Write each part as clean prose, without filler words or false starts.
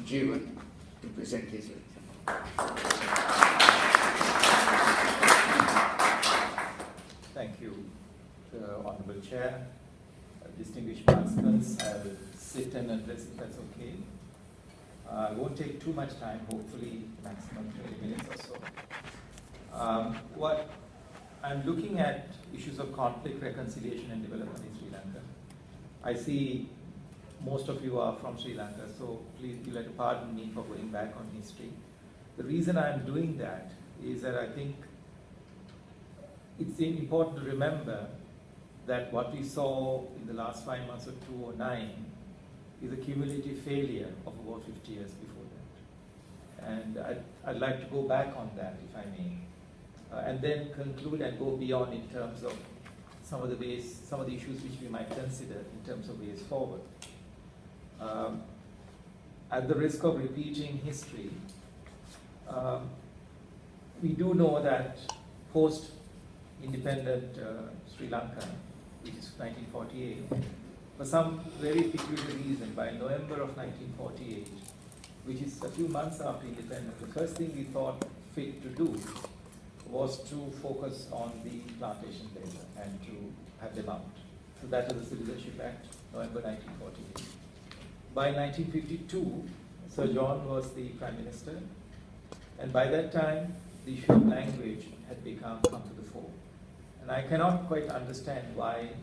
Jeevan to present his lecture. Thank you, Honorable Chair, distinguished participants. I will sit and address if that's okay. I won't take too much time, hopefully maximum 20 minutes or so. What I'm looking at issues of conflict, reconciliation and development in Sri Lanka. I see most of you are from Sri Lanka, so please you'll have to pardon me for going back on history. The reason I'm doing that is that I think it's important to remember that what we saw in the last 5 months of 2009 is a cumulative failure of about 50 years before that. And I'd like to go back on that, if I may, and then conclude and go beyond in terms of some of the issues which we might consider in terms of ways forward. At the risk of repeating history, we do know that post-independent Sri Lanka, which is 1948, for some very peculiar reason, by November of 1948, which is a few months after independence, the first thing we thought fit to do was to focus on the plantation labor and to have them out. So that was the Citizenship Act, November 1948. By 1952, Sir John was the Prime Minister, and by that time, the issue of language had come to the fore. And I cannot quite understand why,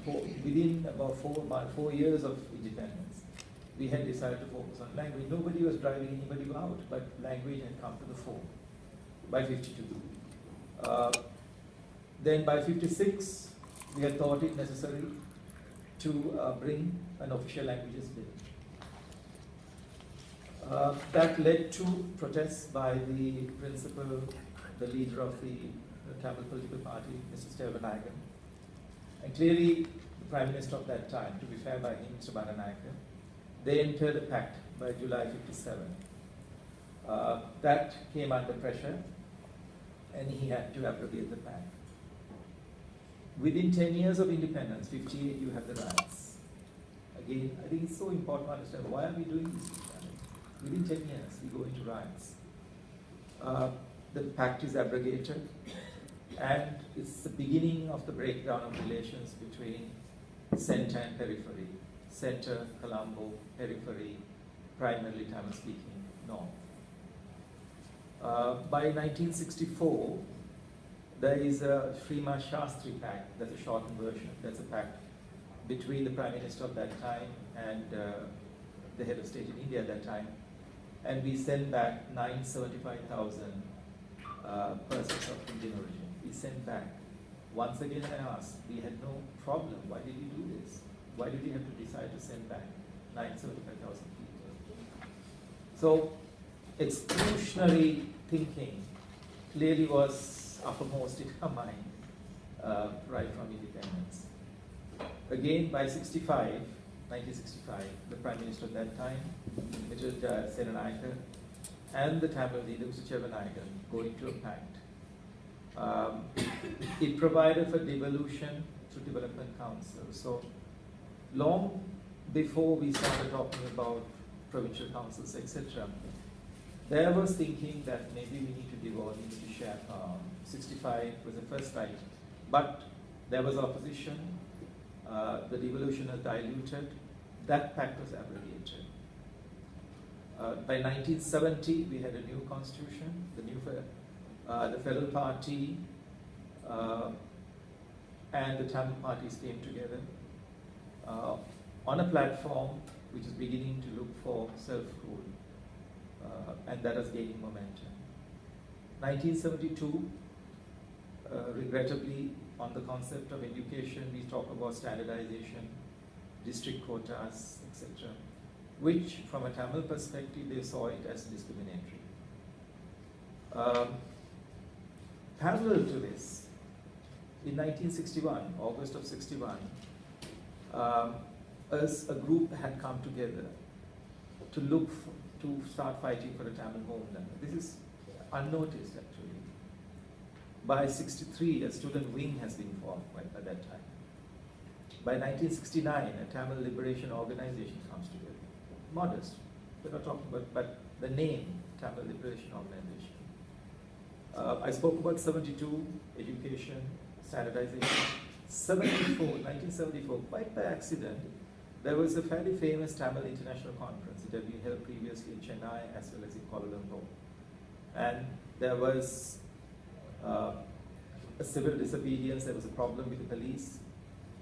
within about 4 years of independence, we had decided to focus on language. Nobody was driving anybody out, but language had come to the fore by 52. Then by 56, we had thought it necessary to bring an official languages bill. That led to protests by the principal, the leader of the Tamil political party, Mr. Thiagarajah. And clearly, the Prime Minister of that time, to be fair by him, Mr. Gunatilleke, they entered a pact by July 57. That came under pressure, and he had to abrogate the pact. Within 10 years of independence, 58, you have the riots. Again, I think it's so important to understand why are we doing this? Within 10 years, we go into riots. The pact is abrogated, and it's the beginning of the breakdown of relations between center and periphery. Center, Colombo, periphery, primarily Tamil-speaking north. By 1964, there is a Shrima Shastri Pact, that's a shortened version, that's a pact between the Prime Minister of that time and the head of state in India at that time. And we sent back 975,000 persons of Indian origin. We sent back. Once again I asked, we had no problem. Why did we do this? Why did we have to decide to send back 975,000 people? So exclusionary thinking clearly was uppermost in our mind right from independence. Again, by 1965, the Prime Minister at that time, Mr. Thiagarajah, and the Tamil leader, Mr. Thiagarajah, go into a pact. It provided for devolution through Development Council. So long before we started talking about provincial councils, etc., there was thinking that maybe we need to devolve, we need to share. 65 was the first right, but there was opposition. The devolution was diluted. That pact was abrogated. By 1970, we had a new constitution. The Federal Party and the Tamil parties came together on a platform which is beginning to look for self-rule, and that is gaining momentum. 1972, regrettably, on the concept of education, we talk about standardization, district quotas, etc., which, from a Tamil perspective, they saw it as discriminatory. Parallel to this, in 1961, August of 61, a group had come together to start fighting for a Tamil homeland. This is unnoticed, actually. By 63, a student wing has been formed at that time. By 1969, a Tamil liberation organization comes together. Modest, we're not talking about, but the name, Tamil Liberation Organization. I spoke about 72, education, standardization. 1974, quite by accident, there was a fairly famous Tamil International Conference. It had been held previously in Chennai as well as in Kuala Lumpur. And there was a civil disobedience, there was a problem with the police.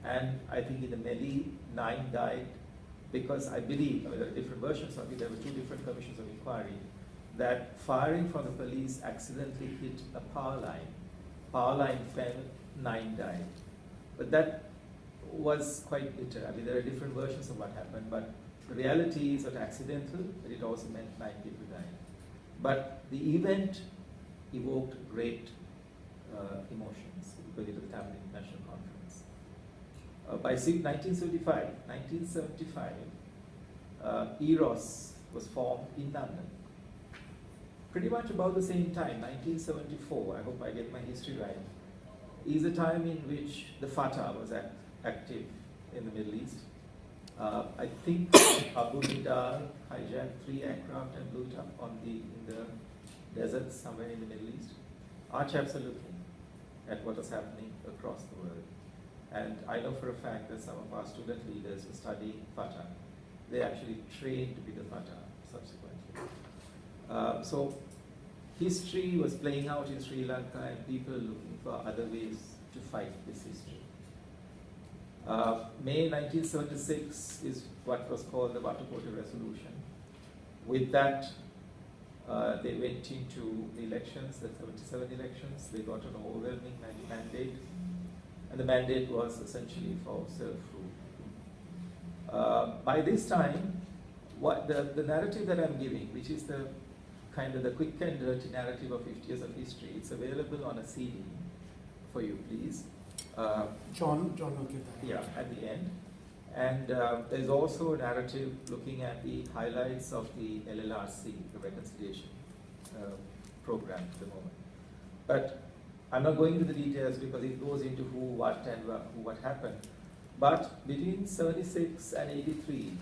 And I think in the melee, 9 died because I believe, there are different versions of it, there were 2 different commissions of inquiry, that firing from the police accidentally hit a power line. Power line fell, 9 died. But that was quite bitter. I mean, there are different versions of what happened, but the reality is that accidental, but it also meant 9 people died. But the event evoked great emotions because it was the Tamil International Conference. By 1975, EROS was formed in London. Pretty much about the same time, 1974, I hope I get my history right, is a time in which the Fatah was active in the Middle East. I think Abu Nidal hijacked 3 aircraft and blew it up in the deserts somewhere in the Middle East. Our chaps are looking at what is happening across the world. And I know for a fact that some of our student leaders who study Fatah, they actually trained with the Fatah subsequently. So history was playing out in Sri Lanka and people looking for other ways to fight this history. May 1976 is what was called the Watukote Resolution. With that, they went into the elections, the 77 elections. They got an overwhelming mandate, and the mandate was essentially for self-rule. By this time, what the narrative that I'm giving, which is the kind of the quick and dirty narrative of 50 years of history, it's available on a CD for you, please. John will give that. Yeah, at the end. And there's also a narrative looking at the highlights of the LLRC, the reconciliation program at the moment. But I'm not going into the details because it goes into who, what, and what happened. But between 76 and 83,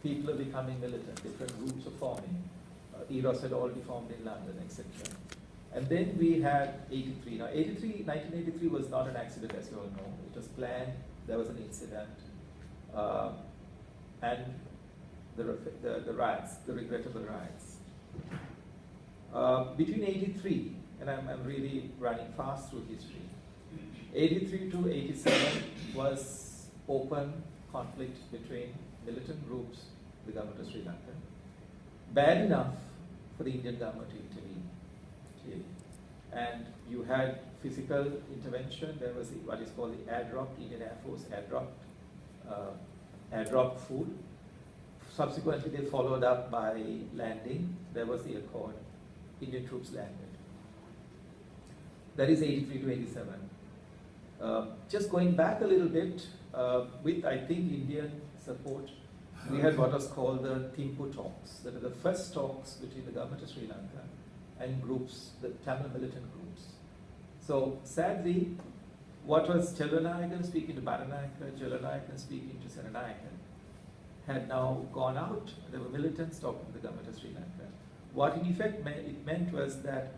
people are becoming militant, different groups are forming. EROS had already formed in London, etc. And then we had 83. Now, 1983 was not an accident, as you all know. It was planned, there was an incident, and the riots, the regrettable riots. Between 83, and I'm really running fast through history, 83 to 87 was open conflict between militant groups, the government of Sri Lanka. Bad enough for the Indian government to intervene. And you had physical intervention. There was what is called the airdrop, Indian Air Force airdrop food. Subsequently, they followed up by landing. There was the accord. Indian troops landed. That is 83 to 87. Just going back a little bit, with I think Indian support, we had what was called the Thimpu talks. That are the first talks between the government of Sri Lanka and groups, the Tamil militant groups. So sadly, what was Chelanayakan speaking to Baranayaka, Chelanayakan speaking to Senanayakan, had now gone out. There were militants talking to the government of Sri Lanka. What in effect it meant was that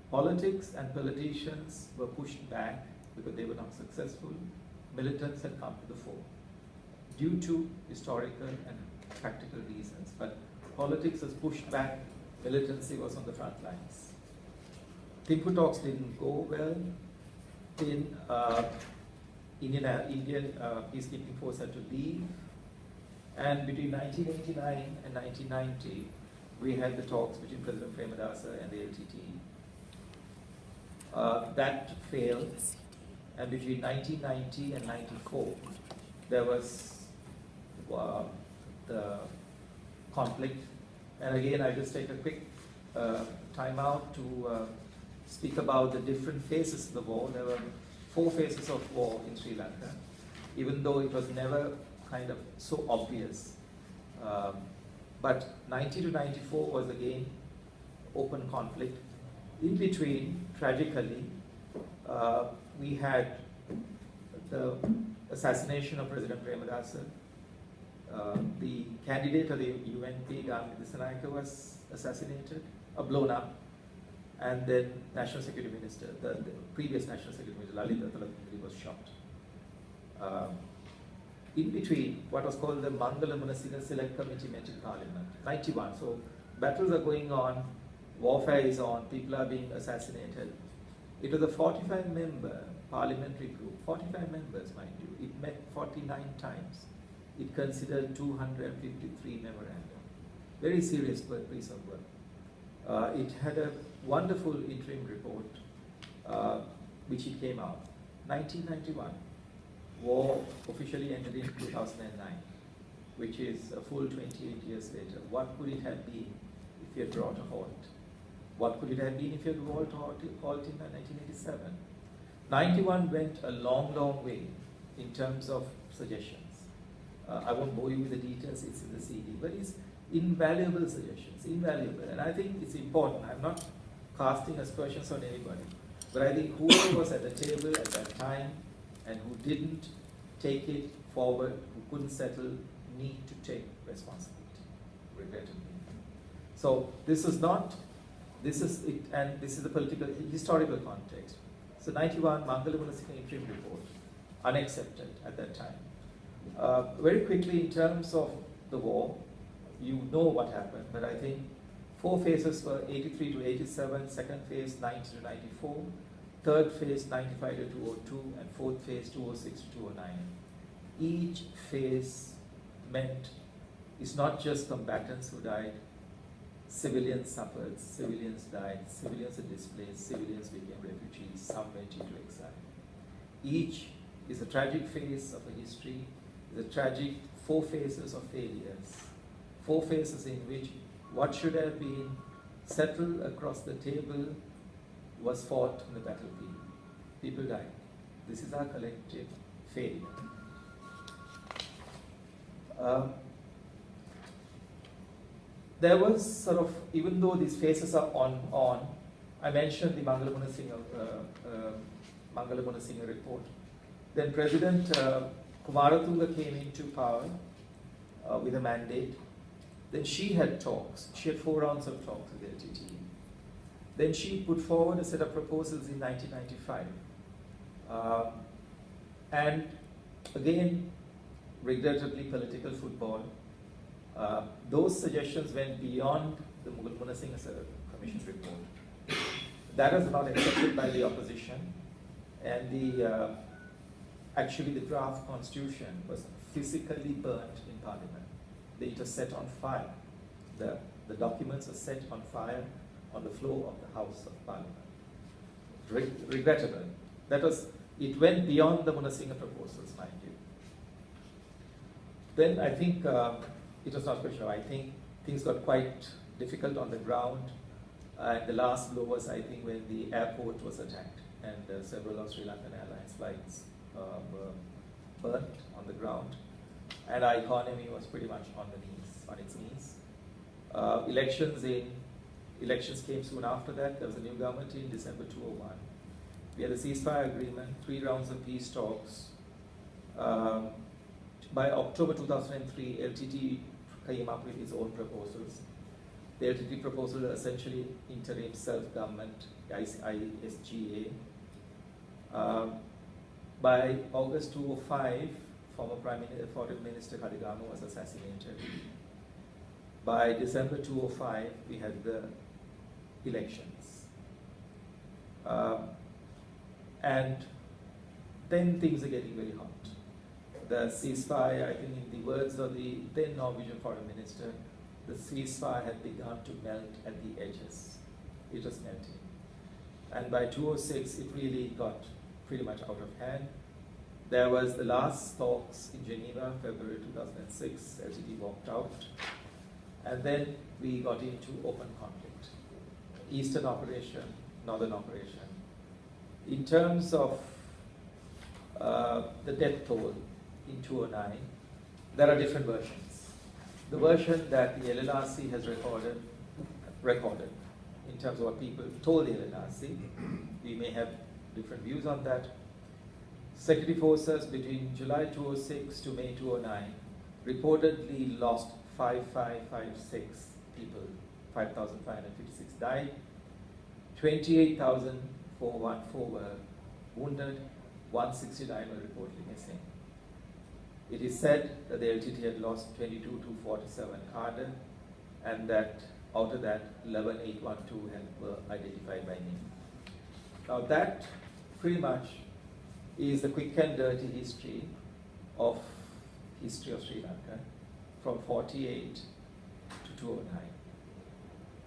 politics and politicians were pushed back because they were not successful. Militants had come to the fore due to historical and practical reasons. But politics was pushed back, militancy was on the front lines. Thimpu talks didn't go well. Indian peacekeeping force had to leave. And between 1989 and 1990, we had the talks between President Premadasa and the LTTE. That failed. And between 1990 and 94, there was the conflict. And again, I just take a quick time out to speak about the different phases of the war. There were 4 phases of war in Sri Lanka, even though it was never kind of so obvious. But 90 to 94 was again open conflict. In between, tragically, we had the assassination of President Premadasa, The candidate of the UNP, Gunatilleke, was assassinated, blown up, and then National Security Minister, the previous National Security Minister, Lalita was shot. In between, what was called the Mangalamuna Select Committee met in Parliament, 91. So battles are going on, warfare is on, people are being assassinated. It was a 45-member parliamentary group, 45 members, mind you. It met 49 times. It considered 253 memoranda. Very serious piece of work. It had a wonderful interim report, which it came out. 1991, war officially ended in 2009, which is a full 28 years later. What could it have been if you had brought a halt? What could it have been if you had brought a halt in 1987? 91 went a long, long way in terms of suggestions. I won't bore you with the details, it's in the CD, but it's invaluable suggestions, invaluable. And I think it's important. I'm not casting aspersions on anybody, but I think whoever was at the table at that time and who didn't take it forward, who couldn't settle, need to take responsibility, regrettably. So this is not, this is it, and this is the political, historical context. So 91, Mangalamuna interim report, unaccepted at that time. Very quickly, in terms of the war, you know what happened, but I think 4 phases were 83 to 87, second phase 90 to 94, third phase 95 to 202, and fourth phase 206 to 209. Each phase meant it's not just combatants who died, civilians suffered, civilians died, civilians were displaced, civilians became refugees, some went into exile. Each is a tragic phase of a history, the tragic 4 phases of failures, 4 phases in which what should have been settled across the table was fought in the battlefield. People died. This is our collective failure. There was sort of, even though these phases are on, I mentioned the Mangalamuna Singha report. Then President Kumaratunga came into power with a mandate. Then she had talks. She had 4 rounds of talks with LTTE. Then she put forward a set of proposals in 1995. And again, regrettably, political football. Those suggestions went beyond the Mangalamuna Singha Commission report. That was not accepted by the opposition. And the actually the draft constitution was physically burnt in Parliament. It was set on fire. The documents were set on fire on the floor of the House of Parliament. Regrettable. That was, it went beyond the Munasingha proposals, mind you. Then I think it was not special. I think things got quite difficult on the ground. And the last blow was, I think, when the airport was attacked and several of Sri Lankan Airlines flights were burnt on the ground. And our economy was pretty much on its knees. Elections came soon after that. There was a new government in December 2001. We had a ceasefire agreement, 3 rounds of peace talks. By October 2003, LTT came up with its own proposals. The LTT proposal was essentially interim self-government, ISGA. By August 2005, former Foreign Minister Kadigama was assassinated. By December 2005, we had the elections. And then things are getting very hot. The ceasefire, I think in the words of the then Norwegian Foreign Minister, the ceasefire had begun to melt at the edges. It was melting. And by 2006, it really got pretty much out of hand. There was the last talks in Geneva, February 2006, LTT walked out. And then we got into open conflict. Eastern operation, northern operation. In terms of the death toll in 2009, there are different versions. The version that the LLRC has recorded in terms of what people told the LLRC, we may have different views on that. Security forces between July 2006 to May 2009 reportedly lost 5,556 people, 5,556 died, 28,414 were wounded, 169 were reportedly missing. It is said that the LTT had lost 22 to 47 cadre, and that out of that, 11,812 were identified by name. Now that pretty much is the quick and dirty history of Sri Lanka from 48 to 2009.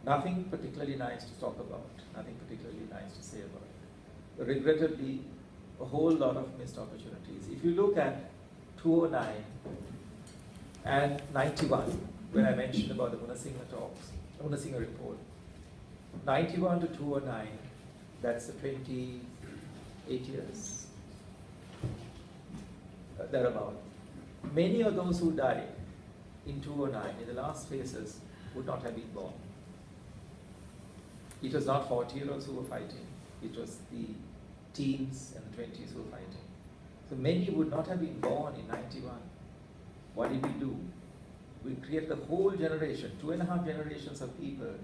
Nothing particularly nice to talk about, nothing particularly nice to say about it. But regrettably, a whole lot of missed opportunities. If you look at 2009 and 91, when I mentioned about the Gunatilleke talks, Gunatilleke report, 91 to 2009, that's the 28 years, thereabout. Many of those who died in 2009, in the last phases, would not have been born. It was not 40-year-olds who were fighting, it was the teens and the 20s who were fighting. So many would not have been born in 91. What did we do? We created a whole generation, 2.5 generations of people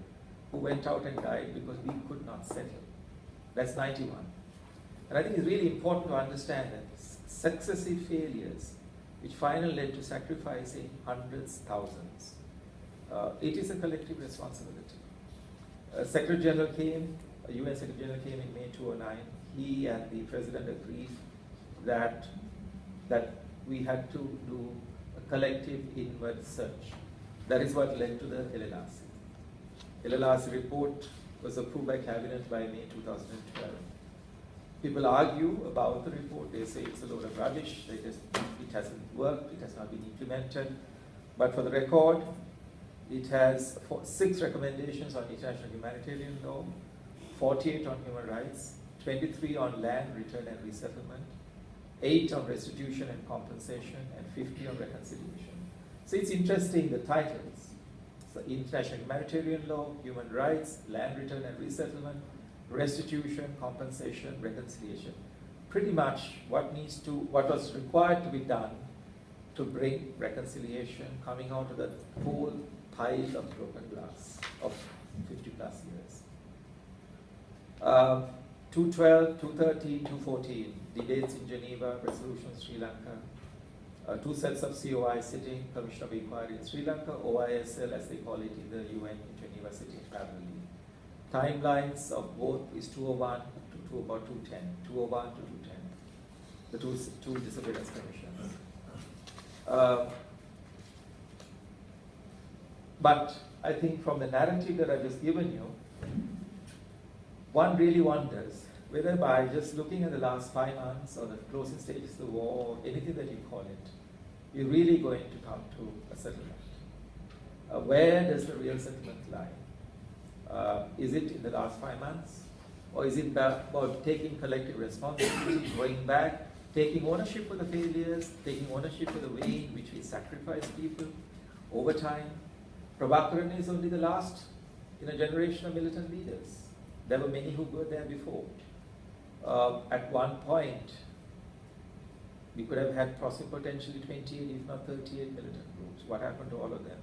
who went out and died because we could not settle. That's 91. And I think it's really important to understand that successive failures, which finally led to sacrificing hundreds, thousands, it is a collective responsibility. Secretary General came, UN Secretary General came in May 2009. He and the President agreed that we had to do a collective inward search. That is what led to the LLRC. LLRC report was approved by Cabinet by May 2012. People argue about the report. They say it's a load of rubbish. It hasn't worked. It has not been implemented. But for the record, it has 6 recommendations on international humanitarian law, 48 on human rights, 23 on land return and resettlement, 8 on restitution and compensation, and 50 on reconciliation. So it's interesting, the titles. So international humanitarian law, human rights, land return and resettlement, restitution, compensation, reconciliation. Pretty much what was required to be done to bring reconciliation coming out of that whole pile of broken glass of 50 plus years. 212, 213, 214, debates in Geneva, resolution Sri Lanka, 2 sets of COI sitting, Commission of Inquiry in Sri Lanka, OISL as they call it in the UN in Geneva sitting parallelly. Timelines of both is 201 to about 210, 201 to 210, the two disappearance commissions. But I think from the narrative that I've just given you, one really wonders whether by just looking at the last 5 months or the closing stages of the war, anything that you call it, you're really going to come to a settlement. Where does the real settlement lie? Is it in the last 5 months? Or is it about taking collective responsibility, going back, taking ownership for the failures, taking ownership for the way in which we sacrifice people over time? Prabhakaran is only the last in a generation of militant leaders. There were many who were there before. At one point, we could have had potentially 28, if not 38 militant groups. What happened to all of them?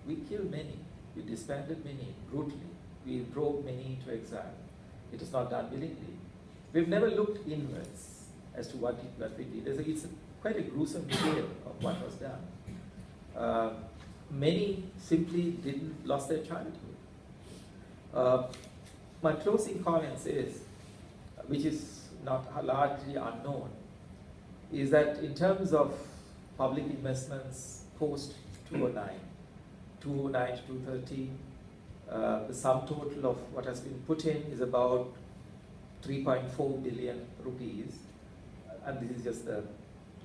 We killed many. We disbanded many brutally. We drove many into exile. It was not done willingly. We've never looked inwards as to what we did. It's quite a gruesome tale of what was done. Many simply lost their childhood. My closing comments is, which is not largely unknown, is that in terms of public investments post 2009, 2009 to 2013, the sum total of what has been put in is about 3.4 billion rupees, and this is just the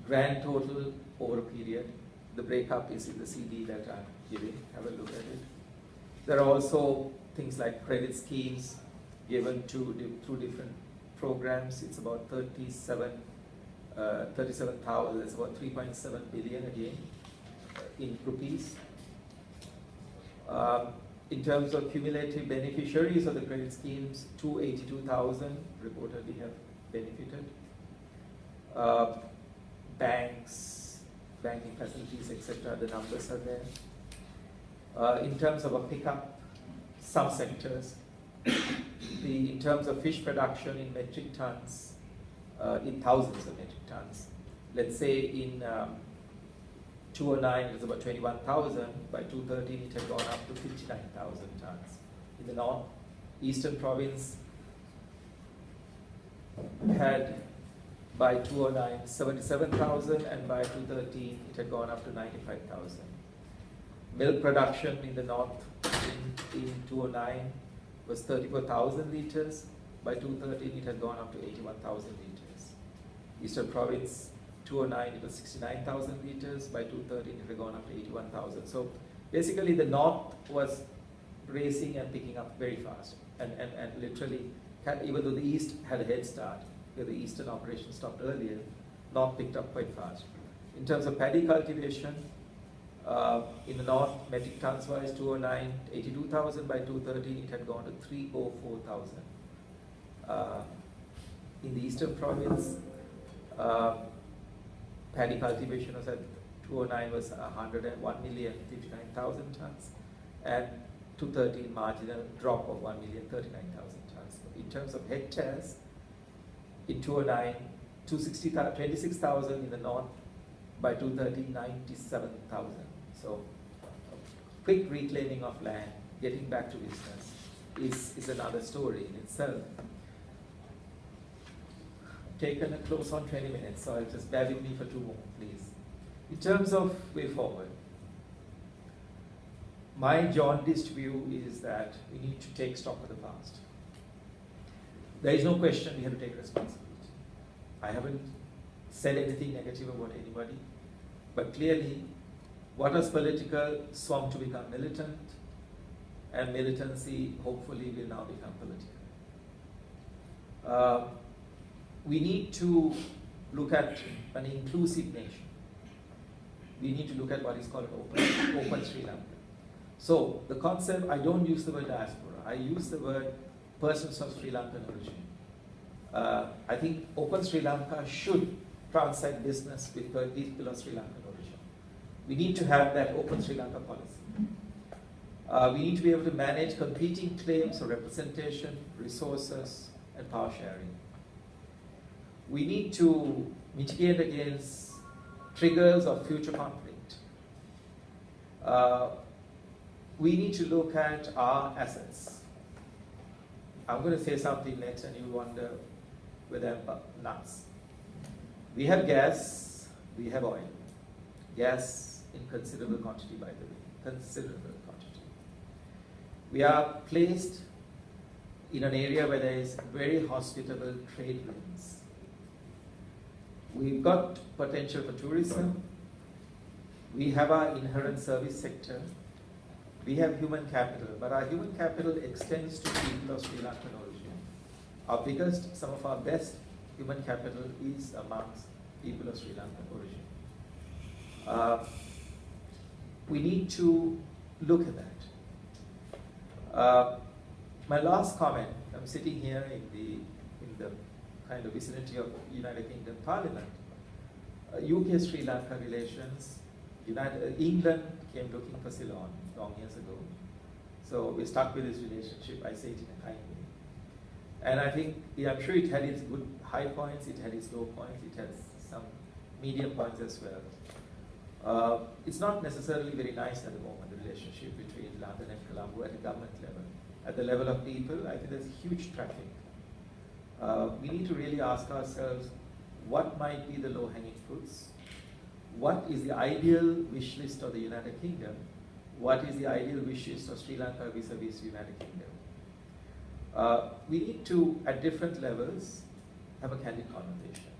grand total over a period. The breakup is in the CD that I'm giving. Have a look at it. There are also things like credit schemes given through different programs. It's about 37,000. It's about 3.7 billion again in rupees. In terms of cumulative beneficiaries of the credit schemes, 282,000 reportedly have benefited. Banks, banking facilities, etc., the numbers are there. In terms of a pickup, some sectors, in terms of fish production in metric tons, in thousands of metric tons. Let's say in 2009 it was about 21,000, by 2013 it had gone up to 59,000 tons. In the north eastern province had by 2009 77,000, and by 2013 it had gone up to 95,000. Milk production in the north in 2009 was 34,000 liters. By 2013 it had gone up to 81,000 liters. Eastern province 2009 it was 69,000 liters. By 2013 it had gone up to 81,000. So basically the north was racing and picking up very fast, and literally, even though the east had a head start, because the eastern operation stopped earlier, north picked up quite fast. In terms of paddy cultivation, in the north, metric tons wise, 2009, 82,000. By 2013, it had gone to 304,000. In the eastern province, paddy cultivation was at 2009 was 101,059,000 tons, and 2013 marginal drop of 1,039,000 tons. In terms of hectares, in 2009, 26,000 in the north. By 2013, 97,000. So, quick reclaiming of land, getting back to business, is another story in itself. Taken a close on 20 minutes, so I'll just bear with me for 2 more, please. In terms of way forward, my jaundiced view is that we need to take stock of the past. There is no question we have to take responsibility. I haven't said anything negative about anybody, but clearly what was political swamped to become militant, and militancy hopefully will now become political. We need to look at an inclusive nation. We need to look at what is called Open Sri Lanka. So the concept, I don't use the word diaspora, I use the word persons of Sri Lankan origin. I think Open Sri Lanka should transact business with people of Sri Lankan origin. We need to have that Open Sri Lanka policy. We need to be able to manage competing claims of representation, resources, and power sharing. We need to mitigate against triggers of future conflict. We need to look at our assets. I'm going to say something next and you wonder whether I'm nuts. We have gas, we have oil. Gas in considerable quantity, by the way, considerable quantity. We are placed in an area where there is very hospitable trade winds. We've got potential for tourism. We have our inherent service sector. We have human capital, but our human capital extends to people of Sri Lankan origin. Our biggest, some of our best human capital is amongst people of Sri Lankan origin. We need to look at that. My last comment, I'm sitting here in the kind of vicinity of United Kingdom Parliament. UK-Sri Lanka relations, England came looking for Ceylon long years ago. So we stuck with this relationship, I say it in a kind way. And I think, I'm sure it had its good high points, it had its low points, it has some medium points as well. It's not necessarily very nice at the moment, the relationship between London and Colombo at a government level. At the level of people, I think there's huge traffic. We need to really ask ourselves, what might be the low-hanging fruits? What is the ideal wish list of the United Kingdom? What is the ideal wish list of Sri Lanka vis-a-vis United Kingdom? We need to, at different levels, have a candid conversation.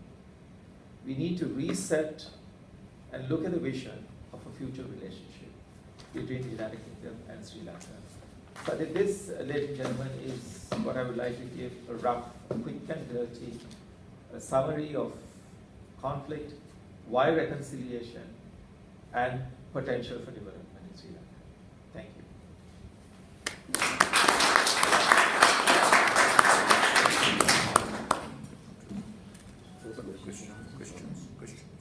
We need to reset and look at the vision of a future relationship between the United Kingdom and Sri Lanka. So this, ladies and gentlemen, is what I would like to give a rough, quick and dirty summary of conflict, why reconciliation, and potential for development in Sri Lanka. Thank you. Questions.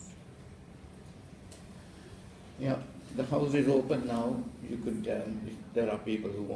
is open now. You could, if there are people who want